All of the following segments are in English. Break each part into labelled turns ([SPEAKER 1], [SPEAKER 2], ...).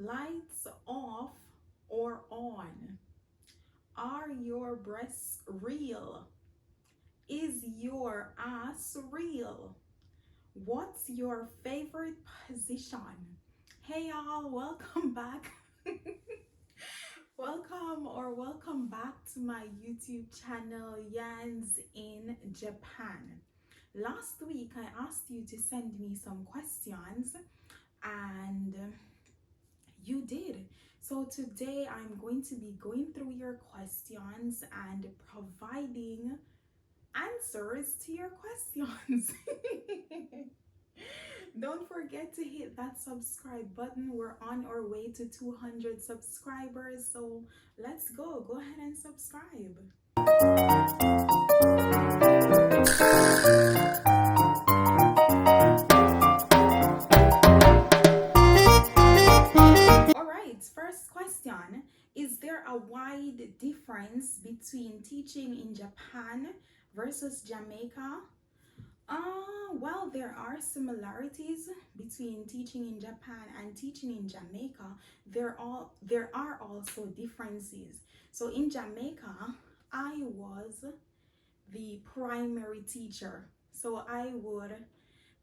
[SPEAKER 1] Lights off or on? Are your breasts real? Is your ass real? What's your favorite position? Hey y'all, welcome back. Welcome back to my YouTube channel, Yans in Japan. Last week I asked you to send me some questions and you did. So today I'm going to be going through your questions and providing answers to your questions. Don't forget to hit that subscribe button. We're on our way to 200 subscribers, so let's go ahead and subscribe. All right, first question. Is there a wide difference between teaching in Japan versus Jamaica? Well, there are similarities between teaching in Japan and teaching in Jamaica. There are also differences. So in Jamaica, I was the primary teacher. So I would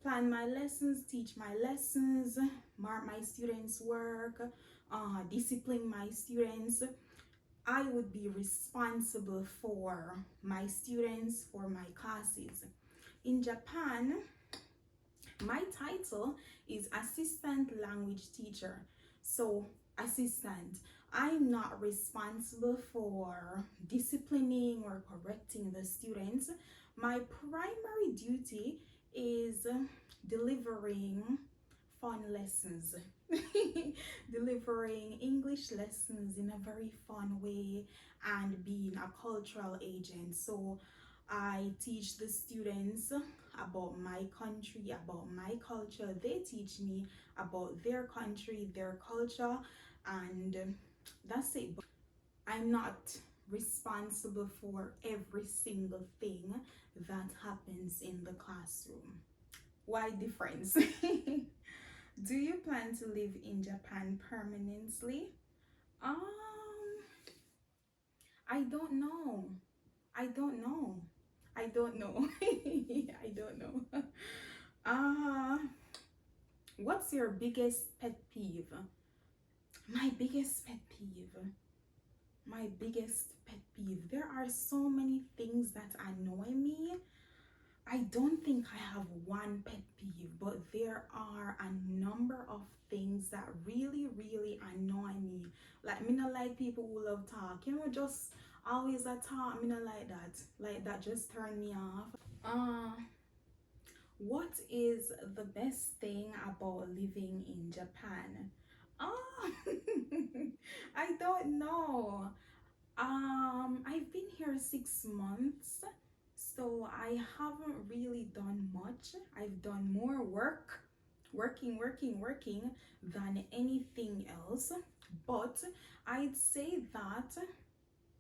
[SPEAKER 1] plan my lessons, teach my lessons, mark my students' work, discipline my students. I would be responsible for my students, for my classes. In Japan, my title is assistant language teacher. So, assistant. I'm not responsible for disciplining or correcting the students. My primary duty is delivering fun lessons. Delivering English lessons in a very fun way and being a cultural agent. So I teach the students about my country, about my culture. They teach me about their country, their culture, and that's it. But I'm not responsible for every single thing that happens in the classroom. Why difference? Do you plan to live in Japan permanently? Um, I don't know. I don't know. I don't know. I don't know. Uh, what's your biggest pet peeve? My biggest pet peeve. My biggest pet peeve. There are so many things that annoy me. I don't think I have one pet peeve, but there are a number of things that really annoy me. Like me not like people who love talk, just always a talk. Me not like that. Like that just turn me off. What is the best thing about living in Japan? Oh, I don't know. I've been here 6 months, so I haven't really done much. I've done more working than anything else. But I'd say that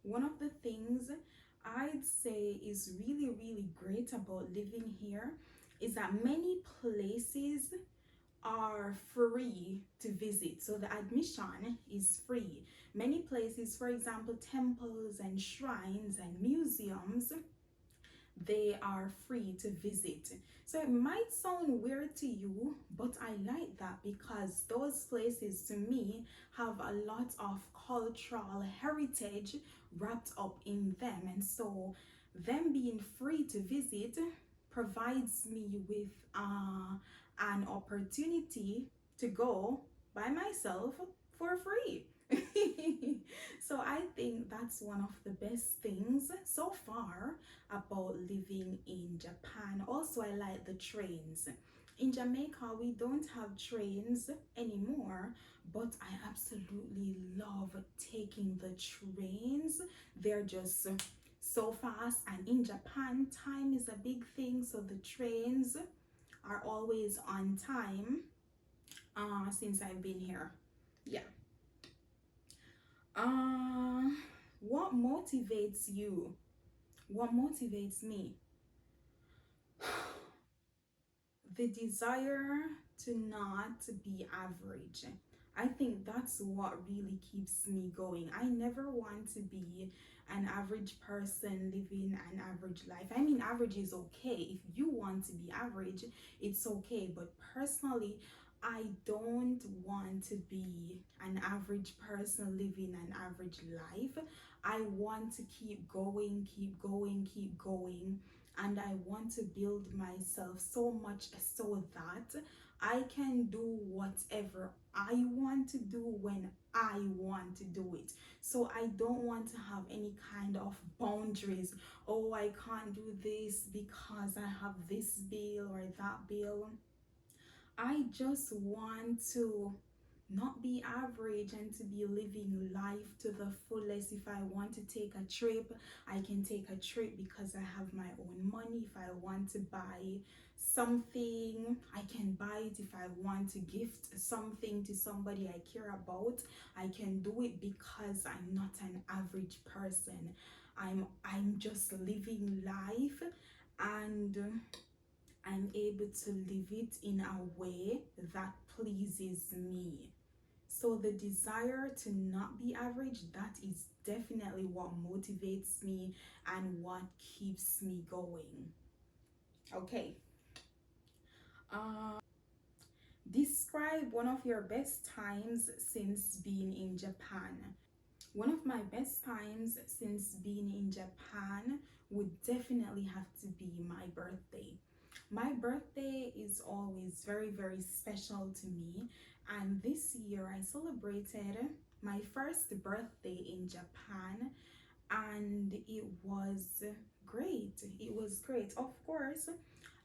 [SPEAKER 1] one of the things I'd say is really great about living here is that many places are free to visit. So the admission is free. Many places, for example, temples and shrines and museums, they are free to visit. So it might sound weird to you, but I like that because those places to me have a lot of cultural heritage wrapped up in them. And so them being free to visit provides me with an opportunity to go by myself for free. So I think that's one of the best things so far about living in Japan. Also, I like the trains. In Jamaica, we don't have trains anymore, but I absolutely love taking the trains. They're just so fast, and in Japan, time is a big thing, so the trains are always on time since I've been here. Yeah. Uh, what motivates you? What motivates me? The desire to not be average. I think that's what really keeps me going. I never want to be an average person living an average life. I mean, average is okay. If you want to be average, it's okay. But personally, I don't want to be an average person living an average life. I want to keep going, keep going, keep going. And I want to build myself so much so that I can do whatever I want to do when I want to do it. So I don't want to have any kind of boundaries. Oh, I can't do this because I have this bill or that bill. I just want to not be average and to be living life to the fullest. If I want to take a trip, I can take a trip because I have my own money. If I want to buy something, I can buy it. If I want to gift something to somebody I care about, I can do it because I'm not an average person. I'm just living life, and I'm able to live it in a way that pleases me. So the desire to not be average, that is definitely what motivates me and what keeps me going. Okay. Describe one of your best times since being in Japan. One of my best times since being in Japan would definitely have to be my birthday. My birthday is always very, very special to me, and this year I celebrated my first birthday in Japan, and it was great. It was great. Of course,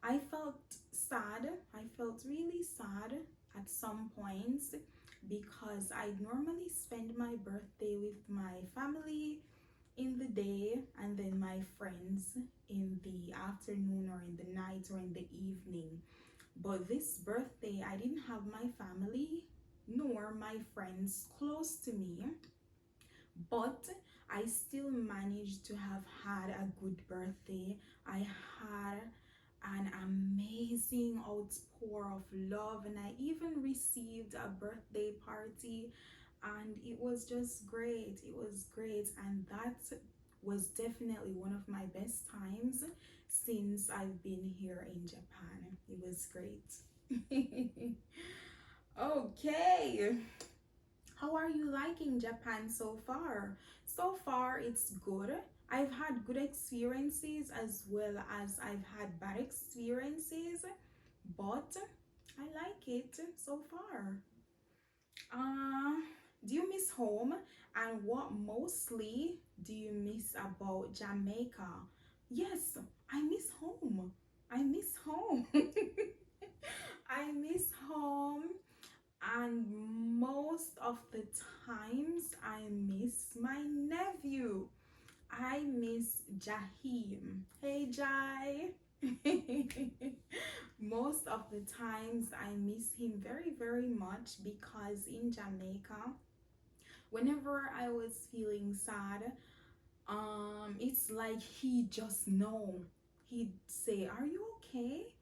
[SPEAKER 1] I felt sad. I felt really sad at some points because I normally spend my birthday with my family in the day and then my friends in the afternoon or in the night or in the evening. But this birthday, I didn't have my family nor my friends close to me, but I still managed to have had a good birthday. I had an amazing outpour of love, and I even received a birthday party, and it was just great. It was great, and that was definitely one of my best times since I've been here in Japan. It was great. Okay, how are you liking Japan so far? So far, it's good. I've had good experiences as well as I've had bad experiences, but I like it so far. Uh, do you miss home? And what mostly do you miss about Jamaica? Yes, I miss home. I miss home. I miss home. And most of the times I miss my nephew. I miss Jahim. Hey Jai. Most of the times I miss him very, very much because in Jamaica, whenever I was feeling sad, it's like he just know. He'd say, "Are you okay?"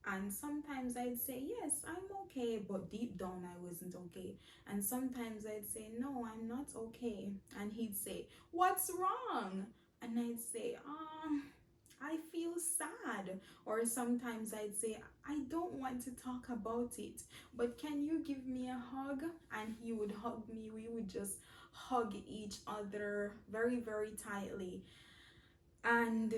[SPEAKER 1] And sometimes I'd say, "Yes, I'm okay," but deep down I wasn't okay. And sometimes I'd say, "No, I'm not okay." And he'd say, "What's wrong?" And I'd say, I feel sad. Or sometimes I'd say, "I don't want to talk about it, but can you give me a hug?" And he would hug me. We would just hug each other very, very tightly. And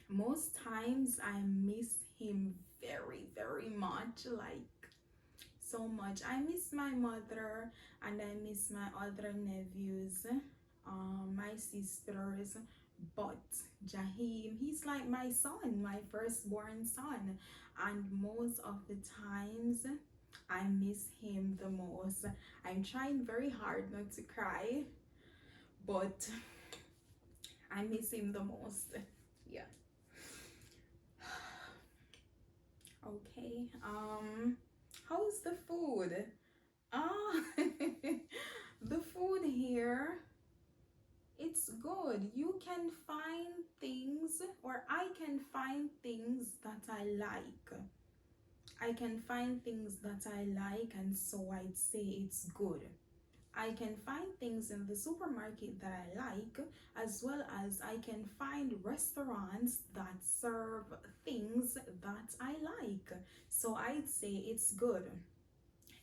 [SPEAKER 1] most times I miss him very, very much, like so much. I miss my mother and I miss my other nephews, my sisters, but Jahim, he's like my son, my firstborn son, and most of the times I miss him the most. I'm trying very hard not to cry, but I miss him the most. Yeah. Okay. How's the food? Ah, the food here, it's good. You can find things, or I can find things that I like. I can find things that I like, and so I'd say it's good. I can find things in the supermarket that I like, as well as I can find restaurants that serve things that I like. So I'd say it's good.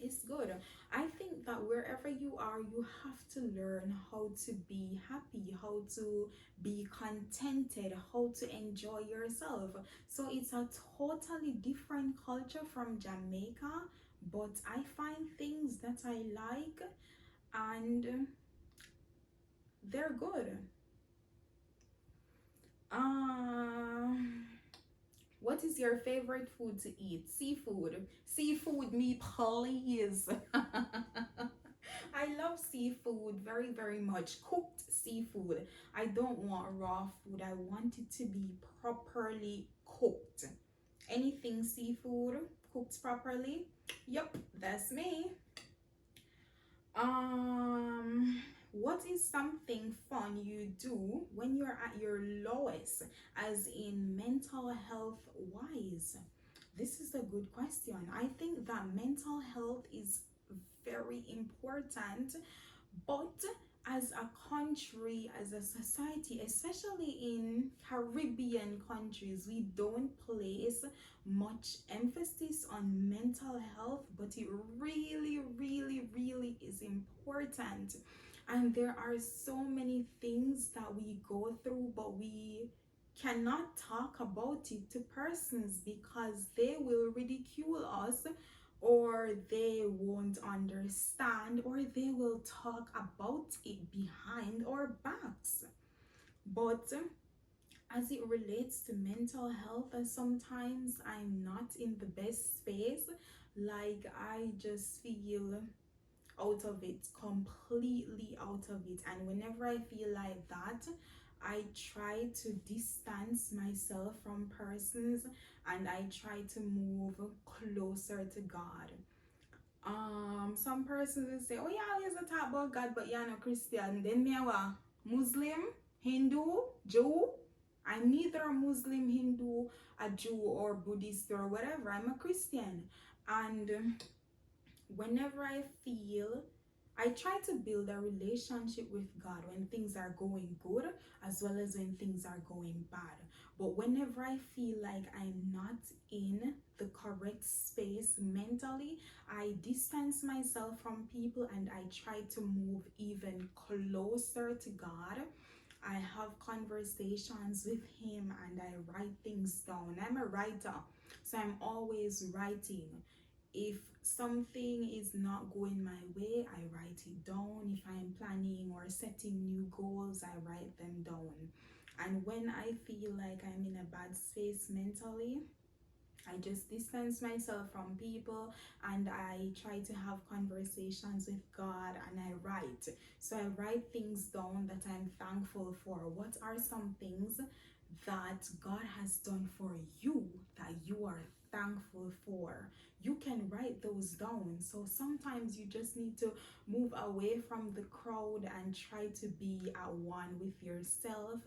[SPEAKER 1] It's good. I think that wherever you are, you have to learn how to be happy, how to be contented, how to enjoy yourself. So it's a totally different culture from Jamaica, but I find things that I like, and they're good. Um, what is your favorite food to eat? Seafood. Seafood, me please. I love seafood very, very much. Cooked seafood. I don't want raw food. I want it to be properly cooked. Anything seafood cooked properly. Yep, that's me. What is something fun you do when you're at your lowest, as in mental health wise? This is a good question. I think that mental health is very important, but as a country, as a society, especially in Caribbean countries, we don't place much emphasis on mental health, but it really, really, really is important. And there are so many things that we go through, but we cannot talk about it to persons because they will ridicule us, or they won't understand, or they will talk about it behind our backs. But as it relates to mental health, sometimes I'm not in the best space. Like, I just feel out of it, completely out of it. And whenever I feel like that, I try to distance myself from persons, and I try to move closer to God. Some persons will say, oh yeah, he's a talk about God, but you're not Christian. Then me a Muslim, Hindu, Jew. I'm neither a Muslim, Hindu, a Jew, or Buddhist, or whatever. I'm a Christian. And whenever I feel, I try to build a relationship with God when things are going good, as well as when things are going bad. But whenever I feel like I'm not in the correct space mentally, I distance myself from people, and I try to move even closer to God. I have conversations with Him, and I write things down. I'm a writer, so I'm always writing. If something is not going my way, I write it down. If I'm planning or setting new goals, I write them down. And when I feel like I'm in a bad space mentally, I just distance myself from people, and I try to have conversations with God, and I write. So I write things down that I'm thankful for. What are some things that God has done for you that you are thankful for? You can write those down. So sometimes you just need to move away from the crowd and try to be at one with yourself.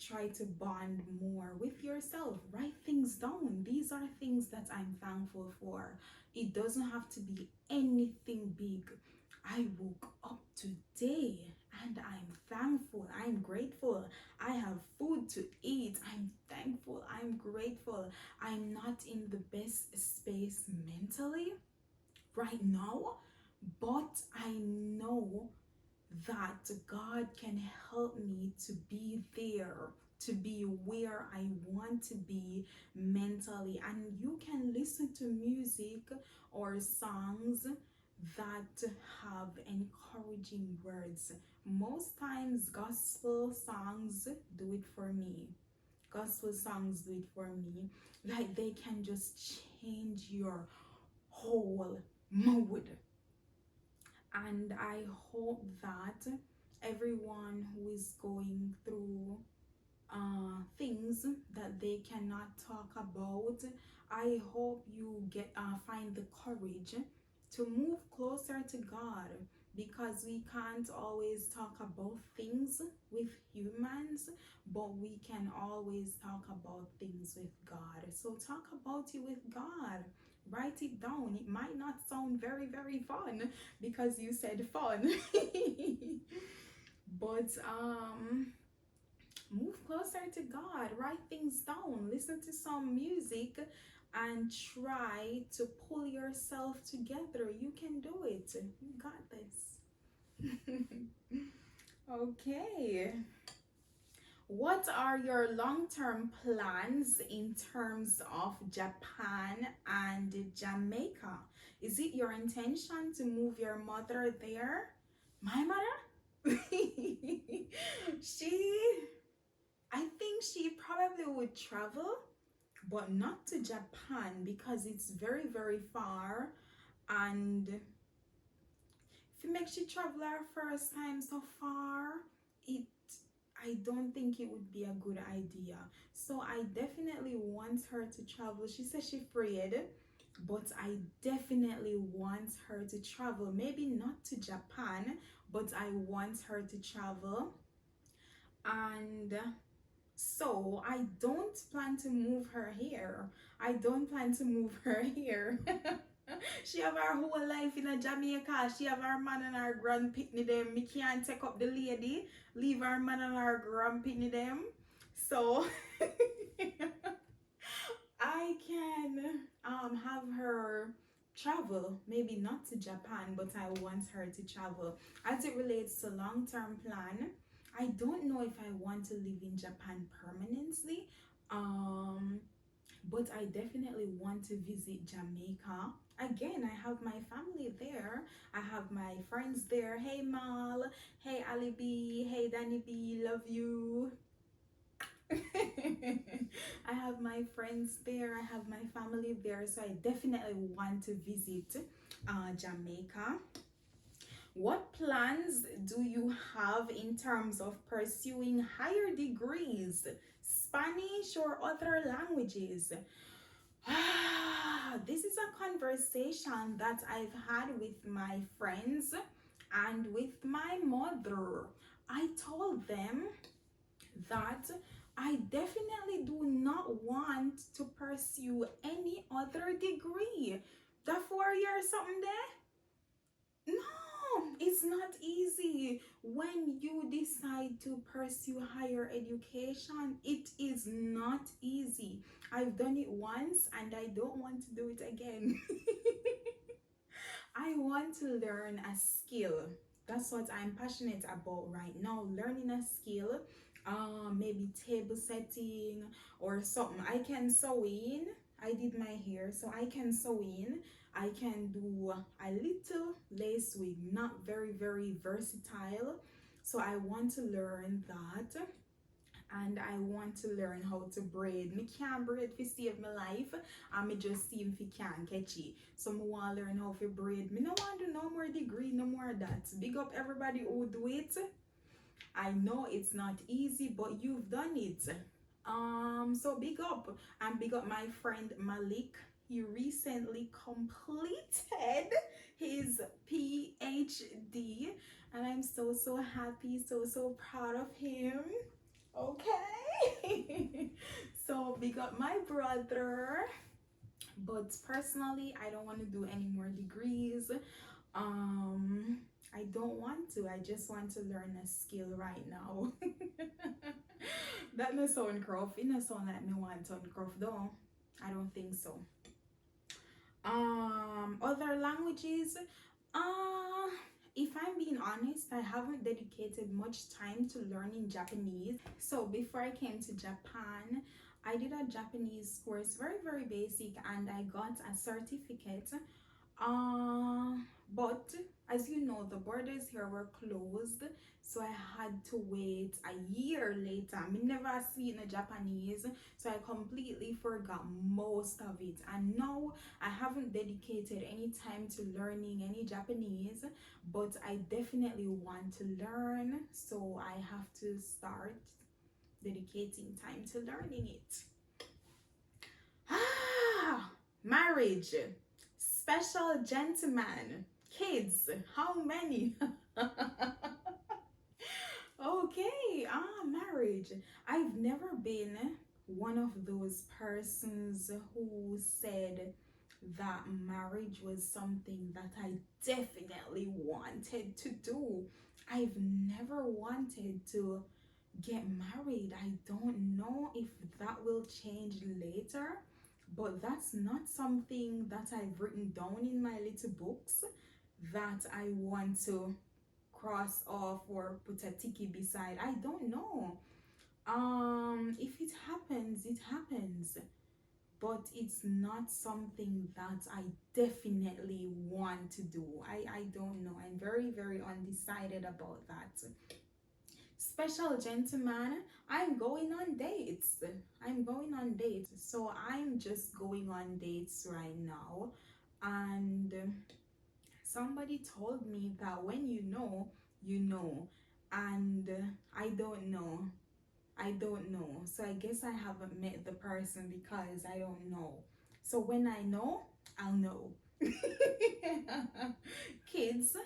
[SPEAKER 1] Try to bond more with yourself. Write things down. These are things that I'm thankful for. It doesn't have to be anything big. I woke up today and I'm thankful. I'm grateful. I have food to eat. I'm thankful. I'm grateful. I'm not in the best space mentally right now, but I know that God can help me to be there, to be where I want to be mentally. And you can listen to music or songs that have encouraging words. Most times, gospel songs do it for me. Gospel songs do it for me. Like, they can just change your whole mood. And I hope that everyone who is going through things that they cannot talk about, I hope you get find the courage to move closer to God, because we can't always talk about things with humans, but we can always talk about things with God. So talk about it with God. Write it down. It might not sound very, very fun because you said fun. But move closer to God. Write things down. Listen to some music and try to pull yourself together. You can do it. You got this. Okay. What are your long-term plans in terms of Japan and Jamaica? Is it your intention to move your mother there? My mother? she, I think she probably would travel, but not to Japan because it's very, very far. And if it makes you travel our first time so far, it I don't think it would be a good idea. So I definitely want her to travel. She says she's afraid, but I definitely want her to travel. Maybe not to Japan, but I want her to travel. And so I don't plan to move her here. I don't plan to move her here. She have her whole life in a Jamaica. She have her man and her grand pitney them. Me can't take up the lady, leave her man and her grand pitney them. So I can have her travel, maybe not to Japan, but I want her to travel. As it relates to long-term plan, I don't know if I want to live in Japan permanently. But I definitely want to visit Jamaica. Again, I have my family there. I have my friends there. Hey Mal, hey Ali B, hey Danny B, love you. I have my friends there. I have my family there. So I definitely want to visit Jamaica. What plans do you have in terms of pursuing higher degrees, Spanish or other languages? This is a conversation that I've had with my friends and with my mother. I told them that I definitely do not want to pursue any other degree. The 4 year something there? No, it's not easy. When you decide to pursue higher education, it is not easy. I've done it once and I don't want to do it again. I want to learn a skill. That's what I'm passionate about right now. Learning a skill, maybe table setting or something. I can sew in. I did my hair, so I can sew in. I can do a little lace wig, not very, very versatile. So I want to learn that. And I want to learn how to braid. Me can't braid for save my life. And me just see if he can catch it. So me want to learn how to braid. Me no want to do no more degree, no more that. Big up everybody who do it. I know it's not easy, but you've done it. So big up. And big up my friend Malik. He recently completed his PhD. And I'm so happy, so proud of him. Okay. So big up my brother. But personally, I don't want to do any more degrees. I don't want to. I just want to learn a skill right now. That no sound gruff. It no sound like me want to gruff though. I don't think so. Other languages. If I'm being honest, I haven't dedicated much time to learning Japanese. So before I came to Japan, I did a Japanese course, very, very basic, and I got a certificate. But as you know, the borders here were closed, so I had to wait a year later. I never speak in Japanese, so I completely forgot most of it. And now I haven't dedicated any time to learning any Japanese, but I definitely want to learn, so I have to start dedicating time to learning it. Marriage, special gentleman, kids, how many? Okay, marriage. I've never been one of those persons who said that marriage was something that I definitely wanted to do. I've never wanted to get married. I don't know if that will change later, but that's not something that I've written down in my little books that I want to cross off or put a ticky beside. I don't know. If it happens, it happens, but it's not something that I definitely want to do. I don't know. I'm very, very undecided about that. Special gentleman, I'm going on dates. I'm going on dates. So I'm just going on dates right now. And somebody told me that when you know, you know. And I don't know. I don't know. So I guess I haven't met the person because I don't know. So when I know, I'll know. Kids,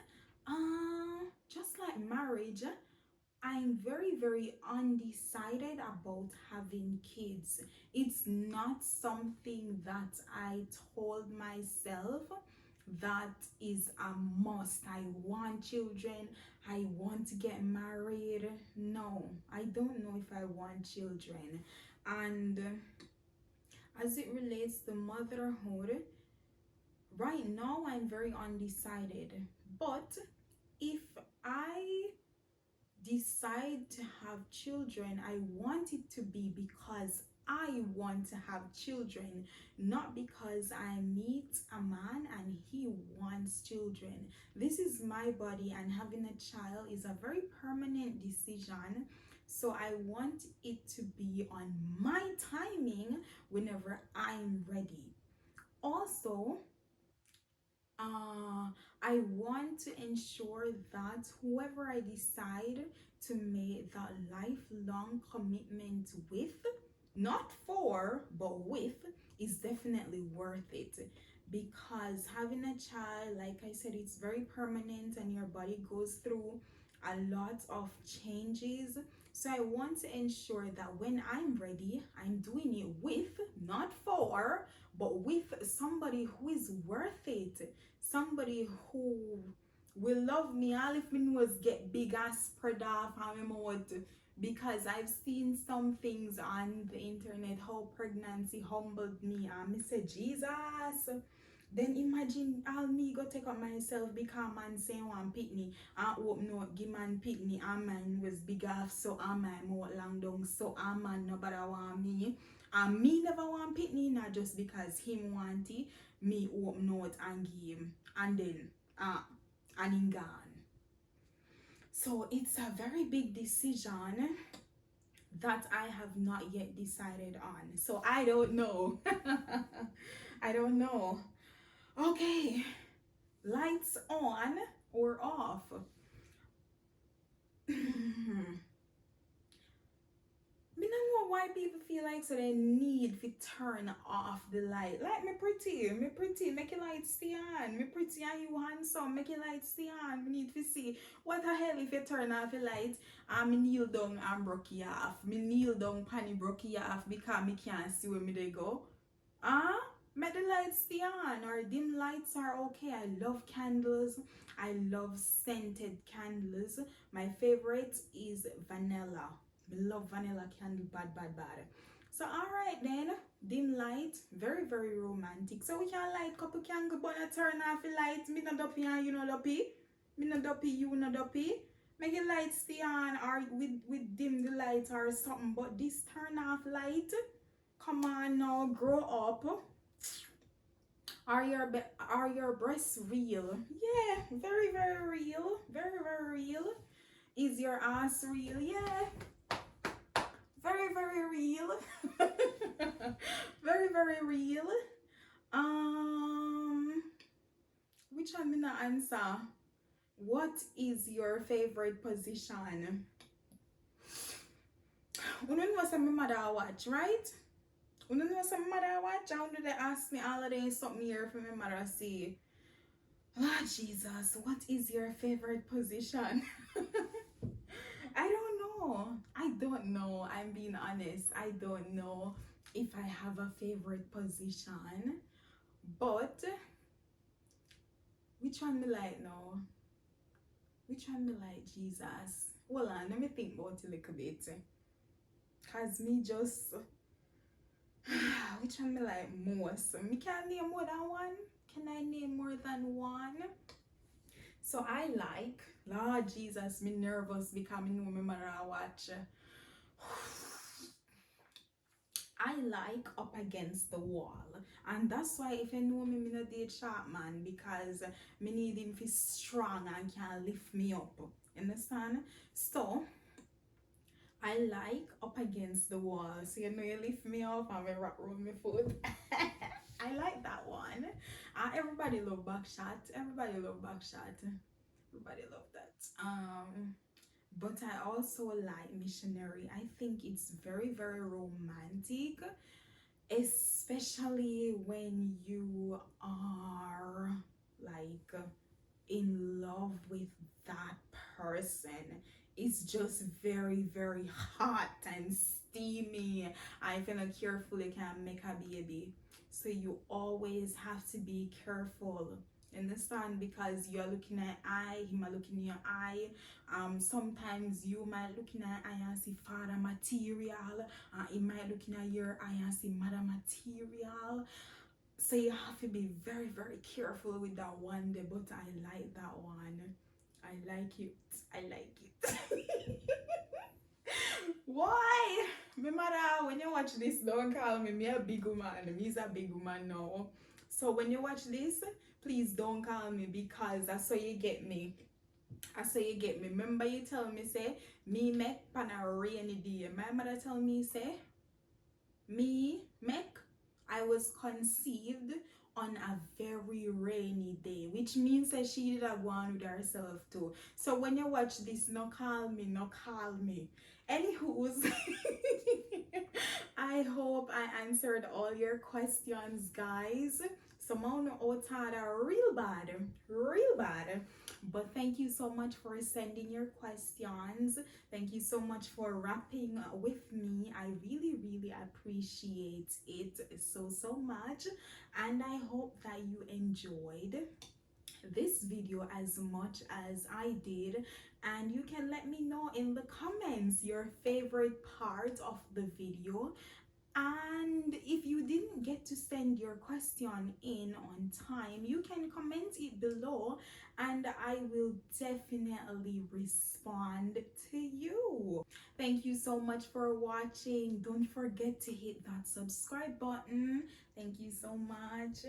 [SPEAKER 1] just like marriage, I'm very, very undecided about having kids. It's not something that I told myself that is a must. I want children. I want to get married. No, I don't know if I want children. And as it relates to motherhood, right now I'm very undecided. But if I decide to have children, I want it to be because I want to have children, not because I meet a man and he wants children. This is my body, and having a child is a very permanent decision. So I want it to be on my timing whenever I'm ready. Also, I want to ensure that whoever I decide to make that lifelong commitment with, not for, but with, is definitely worth it. Because having a child, like I said, it's very permanent and your body goes through a lot of changes. So I want to ensure that when I'm ready, I'm doing it with, not for, but with somebody who is worth it. Somebody who will love me all if me nose get big and spread off and my mouth, because I've seen some things on the internet how pregnancy humbled me and me say Jesus. Then imagine all me go take up myself because man say one pitney and open out give man pitney and man was big off so and my mouth long down so and man nobody want me. And me never want pitney, not just because him want it, me open out and give him. And then and him gone. So it's a very big decision that I have not yet decided on. So I don't know. I don't know. Okay. Lights on or off? Me don't know why people feel like so they need to turn off the light. Like me pretty, make your light stay on. Me pretty and you handsome, make your light stay on. Me need to see what the hell if you turn off the light and me kneel down and broke you off. Me kneel down panny broke you off because me can't see where me they go. Make the lights stay on, or dim lights are okay. I love candles. I love scented candles. My favorite is vanilla. I love vanilla candle, bad, bad, bad. So alright then, dim light, very, very romantic. So we can light couple candle, but I turn off the light. Me not dopey and you not dopey. Me not dopey, you not dopey. Make the light stay on, or with dim the light or something. But this turn off light, come on now, grow up. Are your breasts real? Yeah, very, very real. Very, very real. Is your ass real? Yeah. Very, very real. Very, very real. Which one me not answer? What is your favorite position? You know what my mother watch, right? You know what my mother watch? I want to ask me all of them something here for my mother see. Ah, Jesus, what is your favorite position? I don't know. I don't know. I'm being honest. I don't know if I have a favorite position. But which one me like now? Which one me like, Jesus? Hold on, let me think about it a little bit. Cause me just which one me like most? Me can name more than one? Can I name more than one? So I like, Lord Jesus, me nervous because me know me mother watch. I like Up Against the Wall, and that's why if you know me, me no date sharp man because me need him to strong and can lift me up. Understand? So I like Up Against the Wall, so you know you lift me up and me rock roll my foot. I like that one. Everybody love Backshot. Everybody love Backshot. Everybody love that. But I also like Missionary. I think it's very, very romantic, especially when you are like in love with that person. It's just very, very hot and steamy. I feel like carefully can make a baby. So you always have to be careful. Understand? Because you're looking at eye, he might look in your eye. Sometimes you might look in at eye and see father material. He might look in at your eye and see mother material. So you have to be very, very careful with that one day, but I like that one. I like it. I like it. Why? My mother, when you watch this, don't call me a big woman. Me's a big woman now. So when you watch this, please don't call me because that's how you get me. That's how you get me. Remember you tell me, say, me make pan a rainy day. My mother tell me, say, me make I was conceived on a very rainy day, which means that she did a go on with herself too. So when you watch this, no call me, no call me. Anywho's, I hope I answered all your questions, guys. Some of them out are real bad, real bad. But thank you so much for sending your questions. Thank you so much for rapping with me. I really, really appreciate it so much. And I hope that you enjoyed this video as much as I did. And you can let me know in the comments your favorite part of the video. And if you didn't get to send your question in on time, you can comment it below and I will definitely respond to you. Thank you so much for watching. Don't forget to hit that subscribe button. Thank you so much.